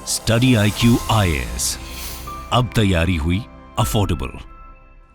Study IQ IAS, अब तैयारी हुई अफोर्डेबल।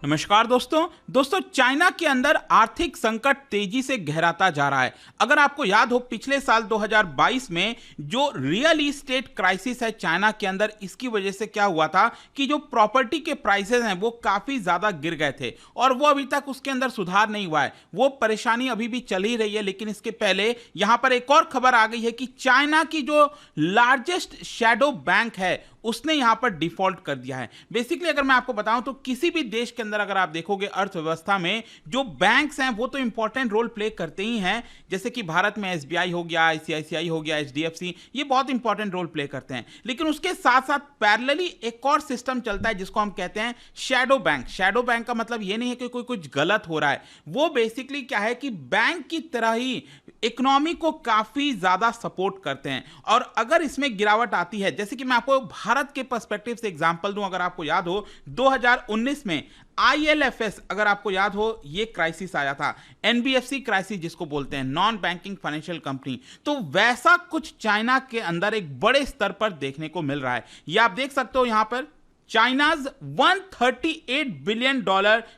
नमस्कार दोस्तों चाइना के अंदर आर्थिक संकट तेजी से गहराता जा रहा है। अगर आपको याद हो, पिछले साल 2022 में जो रियल इस्टेट क्राइसिस है चाइना के अंदर, इसकी वजह से क्या हुआ था कि जो प्रॉपर्टी के प्राइसेस हैं वो काफी ज्यादा गिर गए थे और वो अभी तक उसके अंदर सुधार नहीं हुआ है। वो परेशानी अभी भी चल ही रही है। लेकिन इसके पहले यहां पर एक और खबर आ गई है कि चाइना की जो लार्जेस्ट शैडो बैंक है उसने यहां पर डिफॉल्ट कर दिया है। बेसिकली अगर मैं आपको बताऊं तो किसी भी देश के अंदर अगर आप देखोगे अर्थव्यवस्था में जो बैंक्स हैं वो तो इंपॉर्टेंट रोल प्ले करते ही हैं। जैसे कि भारत में SBI हो गया, ICICI हो गया, HDFC, ये बहुत इंपॉर्टेंट रोल प्ले करते हैं। लेकिन उसके साथ साथ पैरेलली एक और सिस्टम चलता है जिसको हम कहते हैं शैडो बैंक। शैडो बैंक का मतलब ये नहीं है कि कोई कुछ गलत हो रहा है, वो बेसिकली क्या है कि बैंक की तरह ही इकोनॉमी को काफी ज्यादा सपोर्ट करते हैं। और अगर इसमें गिरावट आती है, जैसे कि मैं आपको भारत के पर्सपेक्टिव से एग्जांपल दूं, अगर आपको याद हो 2019 में ILFS, अगर आपको याद हो, ये क्राइसिस आया था, NBFC क्राइसिस जिसको बोलते हैं, नॉन बैंकिंग फाइनेंशियल कंपनी, तो वैसा कुछ चाइना के अंदर एक बड़े स्तर पर देखने को मिल रहा है। ये आप देख सकते हो यहां पर China's $138 billion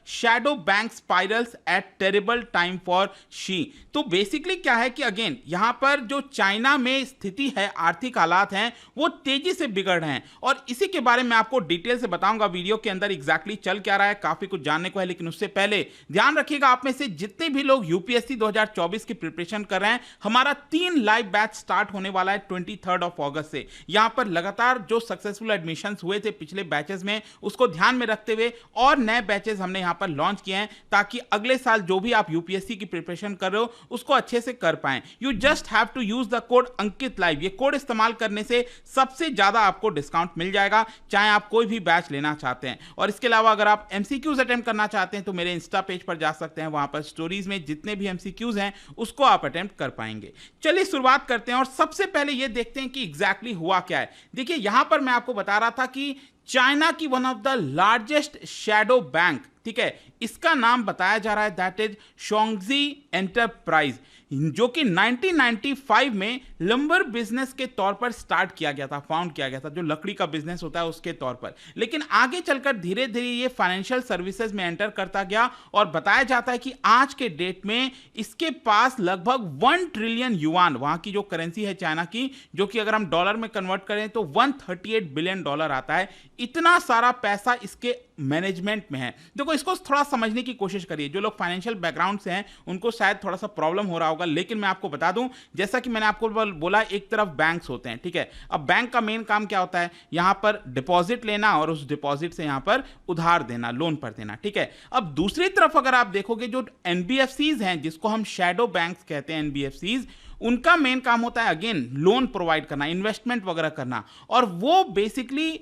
shadow bank spirals at terrible time for Xi। तो बेसिकली क्या है कि अगेन यहां पर जो चाइना में स्थिति है, आर्थिक हालात हैं, वो तेजी से बिगड़ रहे हैं और इसी के बारे में आपको डिटेल से बताऊंगा वीडियो के अंदर एग्जैक्टली चल क्या रहा है। काफी कुछ जानने को है, लेकिन उससे पहले ध्यान रखिएगा, आप में से जितने भी लोग UPSC 2024 की प्रिपरेशन कर रहे हैं, हमारा 3 लाइव बैच स्टार्ट होने वाला है 23 अगस्त से। यहां पर लगातार जो सक्सेसफुल एडमिशन हुए थे पिछले बैचेस में, उसको ध्यान में रखते हुए और नए बैचेस हमने यहां पर लॉन्च किए हैं ताकि अगले साल जो भी आप UPSC की प्रिपरेशन कर रहे हो उसको अच्छे से कर पाएं। You just have to use the code Ankit live. ये कोड इस्तेमाल करने से सबसे ज्यादा आपको डिस्काउंट मिल जाएगा, चाहे आप कोई भी बैच लेना चाहते हैं। और इसके अलावा अगर आप MCQs अटेम्प्ट करना चाहते हैं तो मेरे इंस्टा पेज पर जा सकते हैं, वहां पर स्टोरीज में जितने भी MCQs हैं उसको आप अटेम्प्ट कर पाएंगे। चलिए शुरुआत करते हैं और सबसे पहले ये देखते हैं कि एग्जैक्टली हुआ क्या है। देखिए यहां पर मैं आपको बता रहा था कि चाइना की one of the largest shadow bank, ठीक है, इसका नाम बताया जा रहा है दैट इज शॉन्गजी एंटरप्राइज, जो कि 1995 में लंबर बिजनेस के तौर पर स्टार्ट किया गया था, फाउंड किया गया था, जो लकड़ी का बिजनेस होता है उसके तौर पर। लेकिन आगे चलकर धीरे धीरे ये फाइनेंशियल सर्विसेज में एंटर करता गया और बताया जाता है कि आज के डेट में इसके पास लगभग 1 ट्रिलियन युआन, वहां की जो करेंसी है चाइना की, जो कि अगर हम डॉलर में कन्वर्ट करें तो $138 बिलियन आता है। इतना सारा पैसा इसके मैनेजमेंट में है। देखो इसको थोड़ा समझने की कोशिश करिए। जो लोग फाइनेंशियल बैकग्राउंड से हैं उनको शायद थोड़ा सा प्रॉब्लम हो रहा होगा, लेकिन मैं आपको बता दूं, जैसा कि मैंने आपको बोला, एक तरफ बैंक्स होते हैं, ठीक है। अब बैंक का मेन काम क्या होता है, यहां पर डिपॉजिट लेना और उस डिपॉजिट से यहां पर उधार देना, लोन पर देना, ठीक है। अब दूसरी तरफ अगर आप देखोगे जो NBFCs हैं, जिसको हम शैडो बैंक्स कहते हैं, NBFCs, उनका मेन काम होता है अगेन लोन प्रोवाइड करना, इन्वेस्टमेंट वगैरह करना। और वो बेसिकली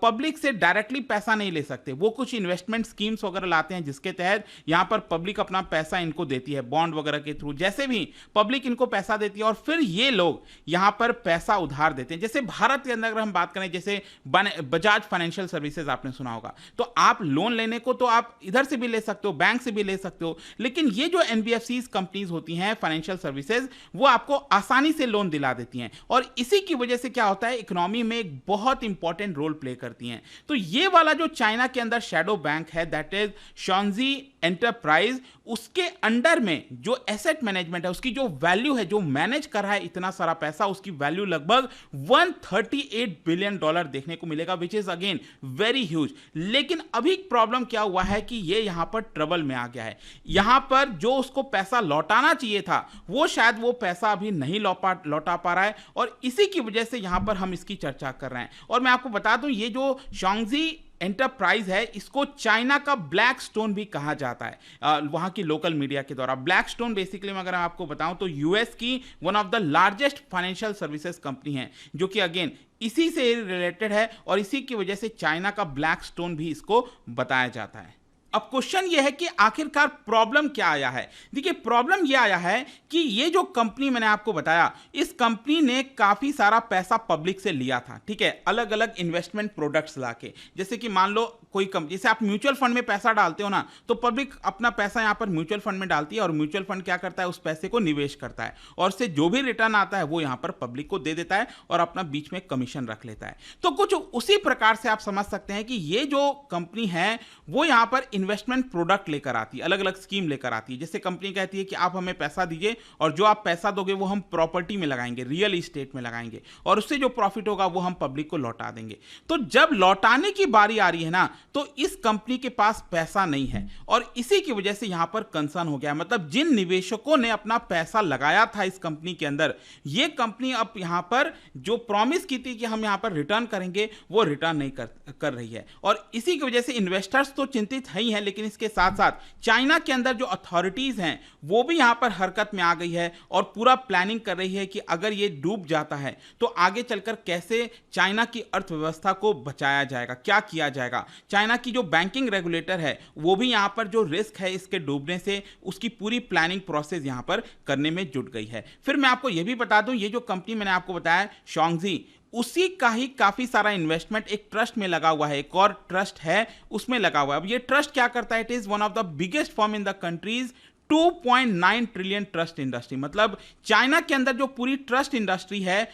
पब्लिक से डायरेक्टली पैसा नहीं ले सकते, वो कुछ इन्वेस्टमेंट स्कीम्स वगैरह लाते हैं जिसके तहत यहां पर पब्लिक अपना पैसा इनको देती है, बॉन्ड वगैरह के थ्रू, जैसे भी पब्लिक इनको पैसा देती है और फिर ये लोग यहां पर पैसा उधार देते हैं। जैसे भारत के अंदर अगर हम बात करें, जैसे बजाज फाइनेंशियल सर्विसेज आपने सुना होगा, तो आप लोन लेने को तो आप इधर से भी ले सकते हो, बैंक से भी ले सकते हो, लेकिन ये जो NBFCs कंपनीज होती हैं फाइनेंशियल सर्विसेज, वो आपको आसानी से लोन दिला देती हैं और इसी की वजह से क्या होता है, इकोनॉमी में एक बहुत इंपॉर्टेंट रोल प्ले करती हैं। तो ये वाला जो चाइना के अंदर शैडो बैंक है दैट इज शॉन्गजी एंटरप्राइज, उसके अंडर में जो एसेट मैनेजमेंट है, उसकी जो वैल्यू है, जो मैनेज कर रहा है इतना सारा पैसा, उसकी वैल्यू लगभग $138 बिलियन देखने को मिलेगा, which is again very huge. लेकिन अभी प्रॉब्लम क्या हुआ है कि ये यहां पर ट्रबल में आ गया है। यहां पर जो उसको पैसा लौटाना चाहिए था वो शायद वो पैसा अभी नहीं लौटा पा रहा है और इसी की वजह से यहां पर हम इसकी चर्चा कर रहे हैं। और मैं आपको बता दूं, ये जो शॉन्गजी एंटरप्राइज है, इसको चाइना का ब्लैक स्टोन भी कहा जाता है वहां की लोकल मीडिया के द्वारा। ब्लैक स्टोन बेसिकली मैं अगर आपको बताऊं तो US की one of the largest financial services company है, जो कि अगेन इसी से रिलेटेड है और इसी की वजह से चाइना का ब्लैक स्टोन भी इसको बताया जाता है। अब क्वेश्चन ये है कि आखिरकार प्रॉब्लम क्या आया है। देखिए, प्रॉब्लम ये आया है कि ये जो कंपनी मैंने आपको बताया, इस कंपनी ने काफी सारा पैसा पब्लिक से लिया था, ठीक है, अलग अलग इन्वेस्टमेंट प्रोडक्ट्स लाके। जैसे कि मान लो कोई कंपनी, जैसे आप म्यूचुअल फंड में पैसा डालते हो ना, तो पब्लिक अपना पैसा यहाँ पर म्यूचुअल फंड में डालती है और म्यूचुअल फंड क्या करता है, उस पैसे को निवेश करता है और उससे जो भी रिटर्न आता है वो यहाँ पर पब्लिक को दे देता है और अपना बीच में कमीशन रख लेता है। तो कुछ उसी प्रकार से आप समझ सकते हैं कि ये जो कंपनी है वो यहाँ पर इन्वेस्टमेंट प्रोडक्ट लेकर आती है, अलग अलग स्कीम लेकर आती है। जैसे कंपनी कहती है कि आप हमें पैसा दीजिए और जो आप पैसा दोगे वो हम प्रॉपर्टी में लगाएंगे, रियल इस्टेट में लगाएंगे और उससे जो प्रॉफिट होगा वो हम पब्लिक को लौटा देंगे। तो जब लौटाने की बारी आ रही है ना, तो इस कंपनी के पास पैसा नहीं है और इसी की वजह से यहां पर कंसर्न हो गया। मतलब जिन निवेशकों ने अपना पैसा लगाया था इस कंपनी के अंदर, ये कंपनी अब यहां पर जो प्रॉमिस की थी कि हम यहां पर रिटर्न करेंगे, वो रिटर्न नहीं कर रही है और इसी की वजह से इन्वेस्टर्स तो चिंतित है ही है, लेकिन इसके साथ साथ चाइना के अंदर जो अथॉरिटीज हैं वो भी यहां पर हरकत में आ गई है और पूरा प्लानिंग कर रही है कि अगर ये डूब जाता है तो आगे चलकर कैसे चाइना की अर्थव्यवस्था को बचाया जाएगा, क्या किया जाएगा। चाइना की जो बैंकिंग रेगुलेटर है वो भी यहां पर जो रिस्क है इसके डूबने से, उसकी पूरी प्लानिंग प्रोसेस यहां पर करने में जुट गई है। फिर मैं आपको यह भी बता दूं, ये जो कंपनी मैंने आपको बताया शॉन्गजी, उसी का ही काफी सारा इन्वेस्टमेंट एक ट्रस्ट में लगा हुआ है, एक और ट्रस्ट है उसमें लगा हुआ है। अब ये ट्रस्ट क्या करता है, it is one of the biggest firm in the countries 2.9 trillion trust industry. मतलब चाइना के अंदर जो पूरी ट्रस्ट इंडस्ट्री है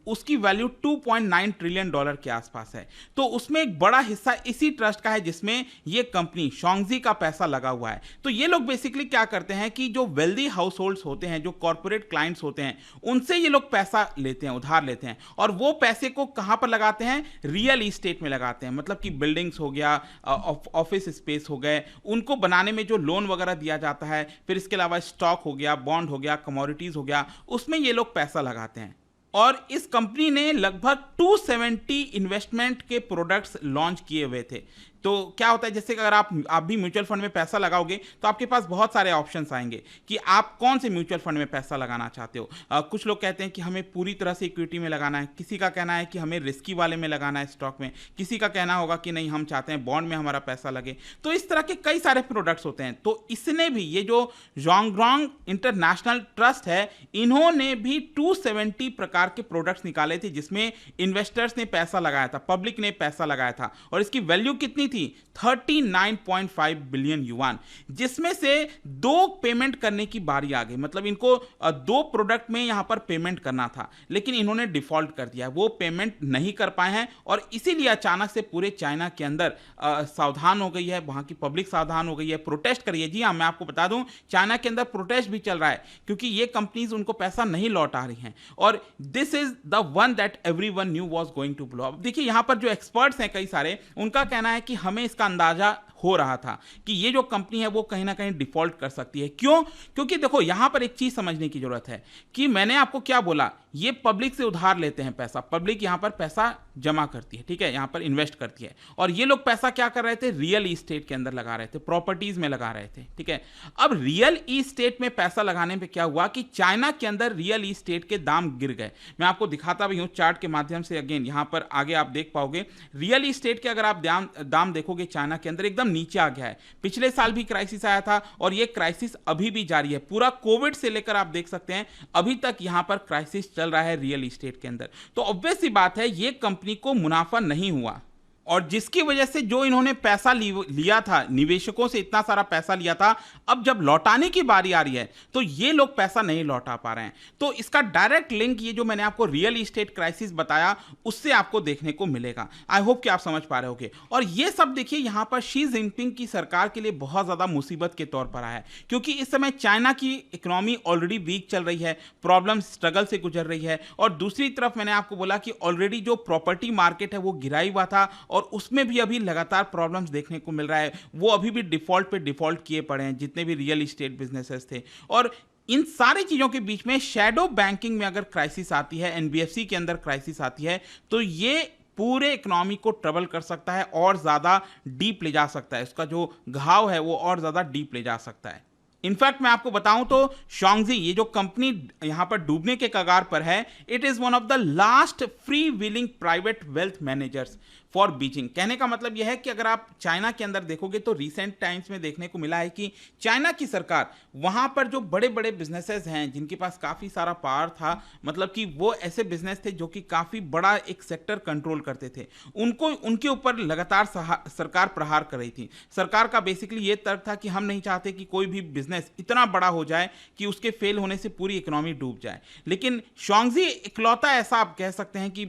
उसकी वैल्यू 2.9 ट्रिलियन डॉलर के आसपास है। तो उसमें एक बड़ा हिस्सा इसी ट्रस्ट का है जिसमें ये कंपनी शॉन्गजी का पैसा लगा हुआ है। तो ये लोग बेसिकली क्या करते हैं कि जो वेल्दी हाउस होल्ड्स होते हैं, जो कॉर्पोरेट क्लाइंट्स होते हैं, उनसे ये लोग पैसा लेते हैं, उधार लेते हैं और वो पैसे को कहां पर लगाते हैं, रियल इस्टेट में लगाते हैं। मतलब कि बिल्डिंग्स हो गया, ऑफिस स्पेस हो गए, उनको बनाने में जो लोन वगैरह दिया जाता है, फिर इसके अलावा स्टॉक हो गया, बॉन्ड हो गया, कमोडिटीज हो गया, उसमें ये लोग पैसा लगाते हैं। और इस कंपनी ने लगभग 270 इन्वेस्टमेंट के प्रोडक्ट्स लॉन्च किए हुए थे। तो क्या होता है, जैसे कि अगर आप भी म्यूचुअल फंड में पैसा लगाओगे तो आपके पास बहुत सारे ऑप्शंस आएंगे कि आप कौन से म्यूचुअल फंड में पैसा लगाना चाहते हो। कुछ लोग कहते हैं कि हमें पूरी तरह से इक्विटी में लगाना है, किसी का कहना है कि हमें रिस्की वाले में लगाना है, स्टॉक में, किसी का कहना होगा कि नहीं हम चाहते हैं बॉन्ड में हमारा पैसा लगे। तो इस तरह के कई सारे प्रोडक्ट्स होते हैं। तो इसने भी, ये जो जोंगरोंग इंटरनेशनल ट्रस्ट है, इन्होंने भी 270 प्रकार के प्रोडक्ट्स निकाले थे जिसमें इन्वेस्टर्स ने पैसा लगाया था, पब्लिक ने पैसा लगाया था और इसकी वैल्यू कितनी थी, 39.5 बिलियन युआन, जिसमें से 2 पेमेंट करने की बारी आ गई। मतलब इनको 2 प्रोडक्ट में यहां पर पेमेंट करना था, लेकिन इन्होंने डिफॉल्ट कर दिया, वो पेमेंट नहीं कर पाए हैं और इसीलिए अचानक से पूरे चाइना के अंदर सावधान हो गई है, वहां की पब्लिक सावधान हो गई है, प्रोटेस्ट करी है। जी हाँ, मैं आपको बता दूं, चाइना के अंदर प्रोटेस्ट भी चल रहा है क्योंकि ये कंपनीज उनको पैसा नहीं लौटा रही हैं और this is the one that everyone knew was going to blow up. देखिए, यहां पर जो एक्सपर्ट्स हैं कई सारे, उनका कहना है कि हमें इसका अंदाजा हो रहा था कि ये जो कंपनी है वो कहीं ना कहीं डिफॉल्ट कर सकती है। क्यों? क्योंकि देखो, यहां पर एक चीज समझने की जरूरत है कि मैंने आपको क्या बोला, ये पब्लिक से उधार लेते हैं पैसा, पब्लिक यहां पर पैसा जमा करती है, ठीक है, यहां पर इन्वेस्ट करती है और ये लोग पैसा क्या कर रहे थे, रियल इस्टेट के अंदर लगा रहे थे, प्रॉपर्टीज में लगा रहे थे, ठीक है। अब रियल इस्टेट में पैसा लगाने पे क्या हुआ कि चाइना के अंदर रियल इस्टेट के दाम गिर गए। मैं आपको दिखाता भी हूं चार्ट के माध्यम से, अगेन यहां पर आगे आप देख पाओगे रियल इस्टेट के अगर आप दाम देखोगे चाइना के अंदर एकदम नीचे आ गया है। पिछले साल भी क्राइसिस आया था और ये क्राइसिस अभी भी जारी है, पूरा कोविड से लेकर आप देख सकते हैं अभी तक यहां पर क्राइसिस चल रहा है रियल इस्टेट के अंदर। तो ऑब्वियस सी बात है, ये कंपनी को मुनाफा नहीं हुआ और जिसकी वजह से जो इन्होंने पैसा लिया था, निवेशकों से इतना सारा पैसा लिया था, अब जब लौटाने की बारी आ रही है तो ये लोग पैसा नहीं लौटा पा रहे हैं। तो इसका डायरेक्ट लिंक ये जो मैंने आपको रियल इस्टेट क्राइसिस बताया उससे आपको देखने को मिलेगा। आई होप कि आप समझ पा रहे होगे। और ये सब देखिए, यहां पर शी जिनपिंग की सरकार के लिए बहुत ज्यादा मुसीबत के तौर पर आया है क्योंकि इस समय चाइना की इकोनॉमी ऑलरेडी वीक चल रही है, प्रॉब्लम स्ट्रगल से गुजर रही है और दूसरी तरफ मैंने आपको बोला कि ऑलरेडी जो प्रॉपर्टी मार्केट है वो गिरा हुआ था और उसमें भी अभी लगातार प्रॉब्लम्स देखने को मिल रहा है। वो अभी भी डिफॉल्ट पे डिफॉल्ट किए पड़े हैं जितने भी रियल इस्टेट बिजनेसेस थे। और इन सारी चीजों के बीच में शैडो बैंकिंग में अगर क्राइसिस आती है, एनबीएफसी के अंदर क्राइसिस आती है, तो ये पूरे इकोनॉमी को ट्रबल कर सकता है और ज्यादा डीप ले जा सकता है, उसका जो घाव है वो और ज्यादा डीप ले जा सकता है। इनफैक्ट मैं आपको बताऊं तो शॉन्गजी, ये जो कंपनी यहां पर डूबने के कगार पर है, it is one of the last free wheeling private wealth managers. For Beijing. कहने का मतलब यह है कि अगर आप चाइना के अंदर देखोगे तो रिसेंट टाइम्स में देखने को मिला है कि चाइना की सरकार वहां पर जो बड़े बड़े बिजनेसेस हैं जिनके पास काफी सारा पावर था, मतलब कि वो ऐसे बिजनेस थे जो कि काफी बड़ा एक सेक्टर कंट्रोल करते थे, उनको उनके ऊपर लगातार सरकार प्रहार कर रही थी। सरकार का बेसिकली ये तर्क था कि हम नहीं चाहते कि कोई भी बिजनेस इतना बड़ा हो जाए कि उसके फेल होने से पूरी इकोनॉमी डूब जाए। लेकिन शॉन्गजी इकलौता ऐसा आप कह सकते हैं कि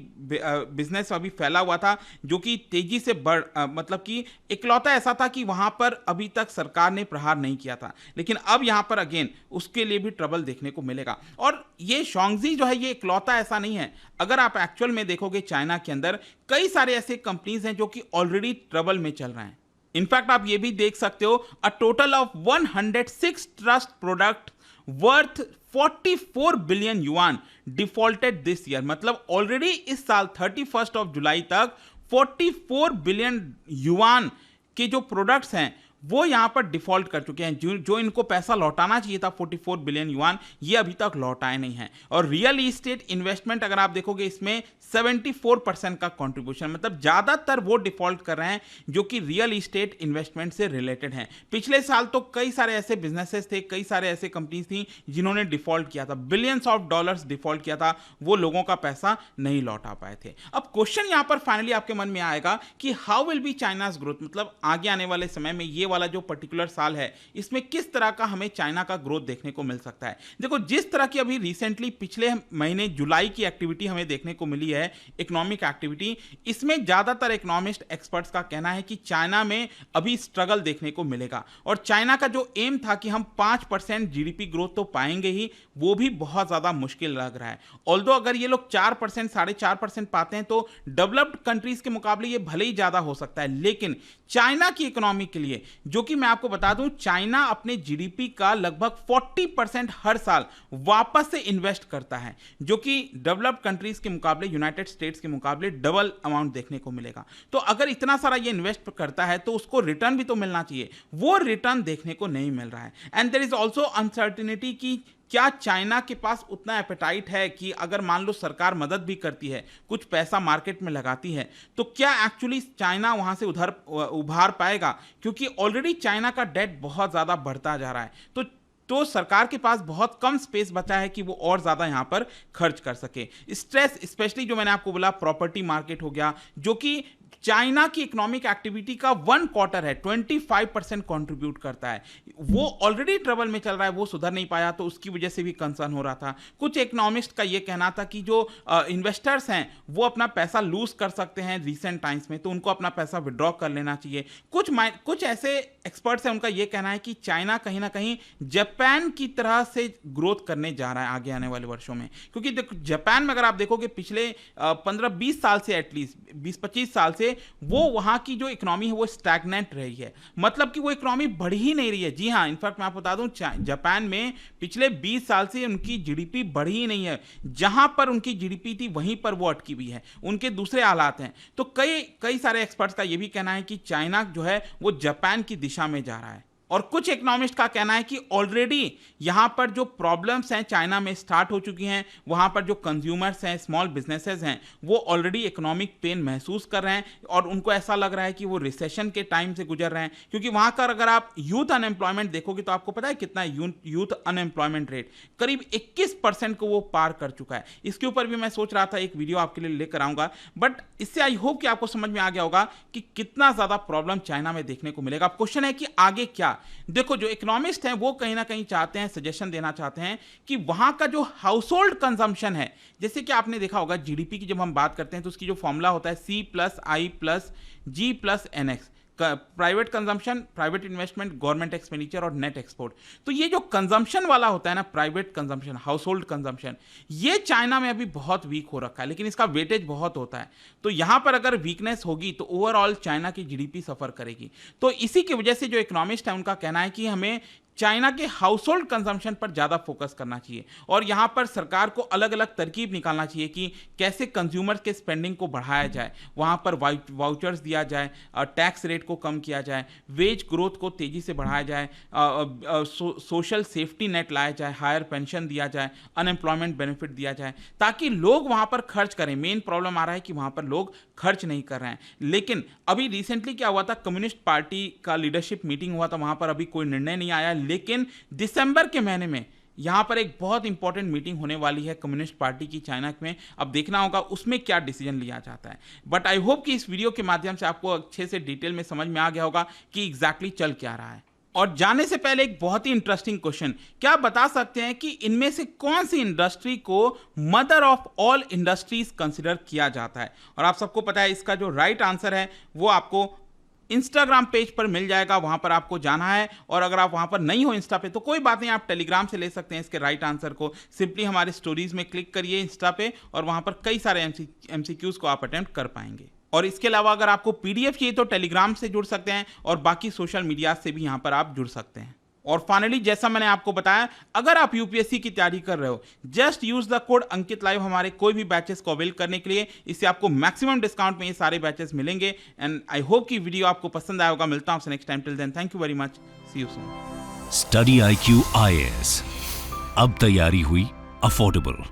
बिजनेस अभी फैला हुआ था जो कि तेजी से मतलब कि इकलौता ऐसा था कि वहां पर अभी तक सरकार ने प्रहार नहीं किया था। लेकिन अब यहां पर अगेन उसके लिए भी ट्रबल देखने को मिलेगा। और ये शॉन्गजी जो है ये इकलौता ऐसा नहीं है। अगर आप एक्चुअल में देखोगे चाइना के अंदर कई सारे ऐसे कंपनीज हैं जो कि ऑलरेडी ट्रबल में चल रहे हैं। इनफैक्ट आप ये भी देख सकते हो, a total of 106 trust product worth 44 billion yuan defaulted this year. मतलब ऑलरेडी इस साल 31 ऑफ जुलाई तक 44 बिलियन युआन के जो प्रोडक्ट्स हैं वो यहां पर डिफॉल्ट कर चुके हैं। जो इनको पैसा लौटाना चाहिए था 44 बिलियन युआन, ये अभी तक लौटाए नहीं है। और रियल इस्टेट इन्वेस्टमेंट अगर आप देखोगे इसमें 74% का कंट्रीब्यूशन, मतलब ज्यादातर वो डिफॉल्ट कर रहे हैं जो कि रियल इस्टेट इन्वेस्टमेंट से रिलेटेड हैं। पिछले साल तो कई सारे ऐसे बिजनेसेस थे, कई सारे ऐसे कंपनीज थी जिन्होंने डिफॉल्ट किया था, बिलियंस ऑफ डॉलर्स डिफॉल्ट किया था, वो लोगों का पैसा नहीं लौटा पाए थे। अब क्वेश्चन यहां पर फाइनली आपके मन में आएगा कि how will be China's growth, मतलब आगे आने वाले समय में ये वाला जो पर्टिकुलर साल है इसमें किस तरह का हमें चाइना का ग्रोथ देखने को मिल सकता है। देखो, जिस तरह की अभी रिसेंटली पिछले महीने जुलाई की एक्टिविटी हमें देखने को मिली है, इकोनॉमिक एक्टिविटी, इसमें ज्यादातर इकोनॉमिस्ट एक्सपर्ट्स का कहना है कि चाइना में अभी स्ट्रगल देखने को मिलेगा। और चाइना का जो एम था कि हम 5% जीडीपी ग्रोथ तो पाएंगे ही, वो भी बहुत ज्यादा मुश्किल लग रहा है। ऑल्दो अगर ये लोग 4%, 4.5% पाते हैं तो डेवलप्ड कंट्रीज के मुकाबले ये भले ही ज्यादा हो सकता है। लेकिन चाइना की इकोनॉमी के लिए, जो कि मैं आपको बता दूं, चाइना अपने जीडीपी का लगभग 40% हर साल वापस से इन्वेस्ट करता है, जो कि डेवलप्ड कंट्रीज के मुकाबले, यूनाइटेड स्टेट्स के मुकाबले डबल अमाउंट देखने को मिलेगा। तो अगर इतना सारा ये इन्वेस्ट करता है तो उसको रिटर्न भी तो मिलना चाहिए, वो रिटर्न देखने को नहीं मिल रहा है। And there is also uncertainty कि क्या चाइना के पास उतना एपेटाइट है कि अगर मान लो सरकार मदद भी करती है, कुछ पैसा मार्केट में लगाती है, तो क्या एक्चुअली चाइना वहां से उभार पाएगा? क्योंकि ऑलरेडी चाइना का डेट बहुत ज्यादा बढ़ता जा रहा है। तो सरकार के पास बहुत कम स्पेस बचा है कि वो और ज्यादा यहां पर खर्च कर सके। स्ट्रेस, स्पेशली जो मैंने आपको बोला, प्रॉपर्टी मार्केट हो गया, जो कि चाइना की इकोनॉमिक एक्टिविटी का 1 क्वार्टर है, 25% कंट्रीब्यूट करता है, वो ऑलरेडी ट्रबल में चल रहा है, वो सुधर नहीं पाया, तो उसकी वजह से भी कंसर्न हो रहा था। कुछ इकोनॉमिस्ट का ये कहना था कि जो इन्वेस्टर्स हैं वो अपना पैसा लूज कर सकते हैं रिसेंट टाइम्स में, तो उनको अपना पैसा विड्रॉ कर लेना चाहिए। कुछ ऐसे एक्सपर्ट्स हैं, उनका ये कहना है कि चाइना कहीं ना कहीं जापान की तरह से ग्रोथ करने जा रहा है आगे आने वाले वर्षों में। क्योंकि जापान में अगर आप देखोगे पिछले 15-20 साल से, एटलीस्ट 20-25 साल से, वो वहां की जो इकोनॉमी है वो स्टैग्नेंट रही है, मतलब कि वो इकोनॉमी बढ़ ही नहीं रही है। जी हाँ, इनफैक्ट मैं आपको बता दूं, जापान में पिछले 20 साल से उनकी जीडीपी बढ़ी ही नहीं है। जहां पर उनकी जीडीपी थी वहीं पर वो अटकी हुई है, उनके दूसरे हालात हैं। तो कई सारे एक्सपर्ट्स का ये भी कहना है कि चाइना जो है वो जापान की दिशा में जा रहा है। और कुछ इकोनॉमिस्ट का कहना है कि ऑलरेडी यहां पर जो प्रॉब्लम्स हैं चाइना में स्टार्ट हो चुकी हैं, वहां पर जो कंज्यूमर्स हैं, स्मॉल बिजनेसेस हैं, वो ऑलरेडी इकोनॉमिक पेन महसूस कर रहे हैं और उनको ऐसा लग रहा है कि वो रिसेशन के टाइम से गुजर रहे हैं। क्योंकि वहां का अगर आप यूथ अनएम्प्लॉयमेंट देखोगे तो आपको पता है कितना है यूथ अनएम्प्लॉयमेंट रेट, करीब 21% को वो पार कर चुका है। इसके ऊपर भी मैं सोच रहा था एक वीडियो आपके लिए लेकर आऊंगा, बट इससे आई होप कि आपको समझ में आ गया होगा कि कितना ज्यादा प्रॉब्लम चाइना में देखने को मिलेगा। अब क्वेश्चन है कि आगे क्या। देखो, जो इकोनॉमिस्ट हैं वो कहीं ना कहीं चाहते हैं, सजेशन देना चाहते हैं कि वहां का जो हाउस होल्ड कंजम्पशन है, जैसे कि आपने देखा होगा जीडीपी की जब हम बात करते हैं तो उसकी जो फॉर्मूला होता है C+I+G+NX, private consumption, private investment, government expenditure और नेट एक्सपोर्ट। तो ये जो कंजम्पशन वाला होता है ना, private consumption, house hold consumption, ये चाइना में अभी बहुत वीक हो रखा है, लेकिन इसका वेटेज बहुत होता है। तो यहां पर अगर वीकनेस होगी तो ओवरऑल चाइना की जीडीपी सफर करेगी। तो इसी की वजह से जो इकोनॉमिस्ट है उनका कहना है कि हमें चाइना के हाउस होल्ड कंजम्पशन पर ज़्यादा फोकस करना चाहिए और यहाँ पर सरकार को अलग अलग तरकीब निकालना चाहिए कि कैसे कंज्यूमर्स के स्पेंडिंग को बढ़ाया जाए, वहाँ पर वाउचर्स दिया जाए, टैक्स रेट को कम किया जाए, वेज ग्रोथ को तेज़ी से बढ़ाया जाए, सोशल सेफ्टी नेट लाया जाए, हायर पेंशन दिया जाए, अनएम्प्लॉयमेंट बेनिफिट दिया जाए, ताकि लोग वहाँ पर खर्च करें। मेन प्रॉब्लम आ रहा है कि वहाँ पर लोग खर्च नहीं कर रहे हैं। लेकिन अभी रिसेंटली क्या हुआ था, कम्युनिस्ट पार्टी का लीडरशिप मीटिंग हुआ था, वहाँ पर अभी कोई निर्णय नहीं आया, लेकिन दिसंबर के महीने में यहाँ पर एक बहुत इंपॉर्टेंट मीटिंग होने वाली है कम्युनिस्ट पार्टी की चाइना में। अब देखना होगा उसमें क्या डिसीजन लिया जाता है। बट आई होप कि इस वीडियो के माध्यम से आपको अच्छे से डिटेल में समझ में आ गया होगा कि एग्जैक्टली चल क्या रहा है। और जाने से पहले एक बहुत ही इंटरेस्टिंग क्वेश्चन, क्या आप बता सकते हैं कि इनमें से कौन सी इंडस्ट्री को mother of all industries consider किया जाता है? और आप सबको पता है इसका जो राइट आंसर है वो आपको इंस्टाग्राम पेज पर मिल जाएगा, वहां पर आपको जाना है। और अगर आप वहां पर नहीं हो इंस्टा पे तो कोई बात नहीं, आप टेलीग्राम से ले सकते हैं इसके राइट आंसर को। सिंपली हमारे स्टोरीज में क्लिक करिए इंस्टा पे और वहां पर कई सारे एमसीक्यूज को आप अटेम्प्ट कर पाएंगे। और इसके अलावा अगर आपको पीडीएफ चाहिए तो टेलीग्राम से जुड़ सकते हैं और बाकी सोशल मीडिया से भी यहां पर आप जुड़ सकते हैं। और फाइनली जैसा मैंने आपको बताया, अगर आप यूपीएससी की तैयारी कर रहे हो, just use the code Ankit live हमारे कोई भी बैचेस को अवेल करने के लिए। इससे आपको मैक्सिमम डिस्काउंट में ये सारे बैचेस मिलेंगे। एंड आई होप कि वीडियो आपको पसंद आया होगा। मिलता हूं आपसे next time. Till then thank you very much, see you soon. Study IQ IAS, अब तैयारी हुई अफोर्डेबल।